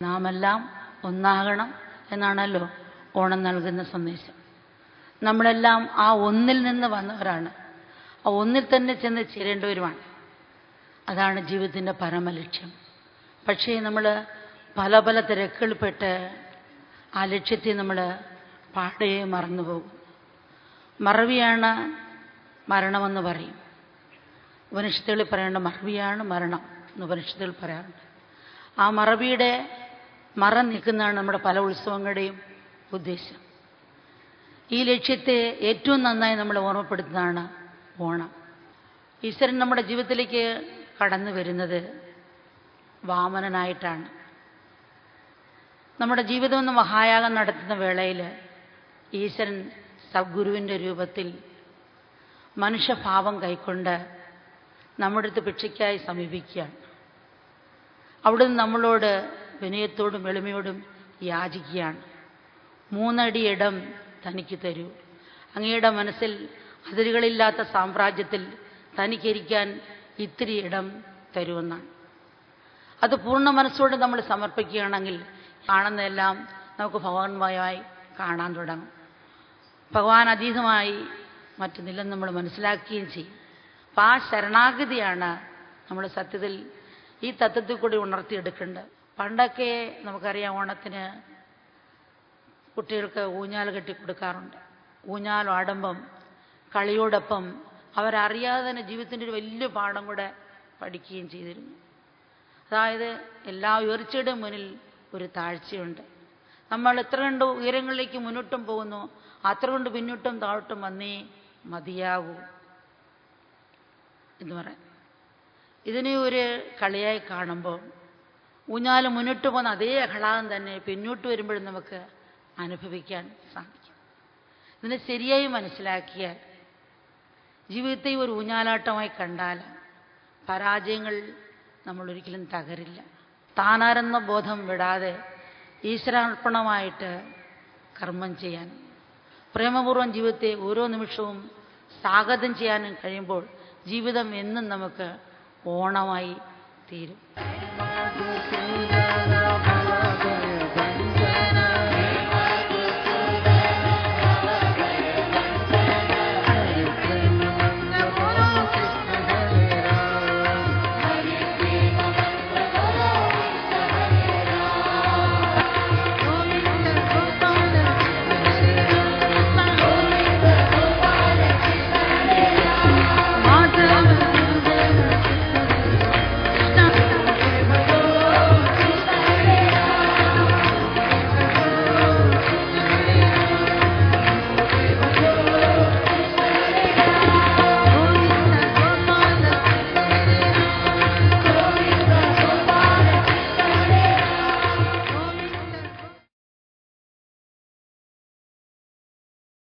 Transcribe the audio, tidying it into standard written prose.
നാമെല്ലാം ഒന്നാകണം എന്നാണല്ലോ ഓണം നൽകുന്ന സന്ദേശം. നമ്മളെല്ലാം ആ ഒന്നിൽ നിന്ന് വന്നവരാണ്. ആ ഒന്നിൽ തന്നെ ചെന്ന് ചേരേണ്ടവരുമാണ്. അതാണ് ജീവിതത്തിൻ്റെ പരമലക്ഷ്യം. പക്ഷേ നമ്മൾ പല പല തിരക്കുകളിൽപ്പെട്ട് ആ ലക്ഷ്യത്തെ നമ്മൾ പാടെ മറന്നു പോകും. മറവിയാണ് മരണമെന്ന് പറയും. ഉപനിഷത്തുകളിൽ പറയേണ്ട മറവിയാണ് മരണം എന്ന് ഉപനിഷത്തുകൾ പറയാറുണ്ട്. ആ മറവിയുടെ മറ നിൽക്കുന്നതാണ് നമ്മുടെ പല ഉത്സവങ്ങളുടെയും ഉദ്ദേശം. ഈ ലക്ഷ്യത്തെ ഏറ്റവും നന്നായി നമ്മൾ ഓർമ്മപ്പെടുത്തുന്നതാണ് ഓണം. ഈശ്വരൻ നമ്മുടെ ജീവിതത്തിലേക്ക് കടന്നു വരുന്നത് വാമനനായിട്ടാണ്. നമ്മുടെ ജീവിതം ഒന്ന് മഹായാഗം നടത്തുന്ന വേളയിൽ ഈശ്വരൻ സദ്ഗുരുവിൻ്റെ രൂപത്തിൽ മനുഷ്യഭാവം കൈക്കൊണ്ട് നമ്മുടെ അടുത്ത് ഭിക്ഷയ്ക്കായി സമീപിക്കുകയാണ്. അവിടുന്ന് നമ്മളോട് വിനയത്തോടും എളിമയോടും യാചിക്കുകയാണ്. 3 അടി ഇടം തനിക്ക് തരൂ. അങ്ങയുടെ മനസ്സിൽ അതിരുകളില്ലാത്ത സാമ്രാജ്യത്തിൽ തനിക്കിരിക്കാൻ ഇത്തിരി ഇടം തരുമെന്നാണ്. അത് പൂർണ്ണ മനസ്സോടെ നമ്മൾ സമർപ്പിക്കുകയാണെങ്കിൽ കാണുന്നതെല്ലാം നമുക്ക് ഭഗവാൻമയമായി കാണാൻ തുടങ്ങും. ഭഗവാൻ അതീതമായി മറ്റൊന്നില്ലെന്ന് നമ്മൾ മനസ്സിലാക്കുകയും ചെയ്യും. അപ്പം ആ ശരണാഗതിയാണ് നമ്മൾ സത്യത്തിൽ ഈ തത്വത്തിൽ കൂടി ഉണർത്തിയെടുക്കേണ്ടത്. പണ്ടൊക്കെ നമുക്കറിയാം, ഓണത്തിന് കുട്ടികൾക്ക് ഊഞ്ഞാൽ കെട്ടി കൊടുക്കാറുണ്ട്. ഊഞ്ഞാൽ ആടുമ്പം കളിയോടൊപ്പം അവരറിയാതെ തന്നെ ജീവിതത്തിൻ്റെ ഒരു വലിയ പാഠം കൂടെ പഠിക്കുകയും ചെയ്തിരുന്നു. അതായത് എല്ലാ ഉയർച്ചയുടെ മുന്നിൽ ഒരു താഴ്ചയുണ്ട്. നമ്മൾ എത്ര കണ്ട് ഉയരങ്ങളിലേക്ക് മുന്നോട്ടും പോകുന്നു, അത്ര കൊണ്ട് പിന്നോട്ടും താഴോട്ടും വന്നേ മതിയാകൂ എന്ന് പറയാം. ഇതിനെ ഒരു കളിയായി കാണുമ്പോൾ ഊഞ്ഞാൽ മുന്നോട്ട് പോകുന്ന അതേ ആഹ്ലാദം തന്നെ പിന്നോട്ട് വരുമ്പോഴും നമുക്ക് അനുഭവിക്കാൻ സാധിക്കും. ഇതിനെ ശരിയായി മനസ്സിലാക്കിയാൽ, ജീവിതത്തെ ഒരു ഊഞ്ഞാലാട്ടമായി കണ്ടാൽ പരാജയങ്ങൾ നമ്മളൊരിക്കലും തകരില്ല. താനാരെന്ന ബോധം വിടാതെ ഈശ്വരാർപ്പണമായിട്ട് കർമ്മം ചെയ്യാൻ, പ്രേമപൂർവ്വം ജീവിതത്തെ ഓരോ നിമിഷവും സ്വാഗതം ചെയ്യാനും കഴിയുമ്പോൾ ജീവിതം എന്നും നമുക്ക് ഓണമായി തീരും.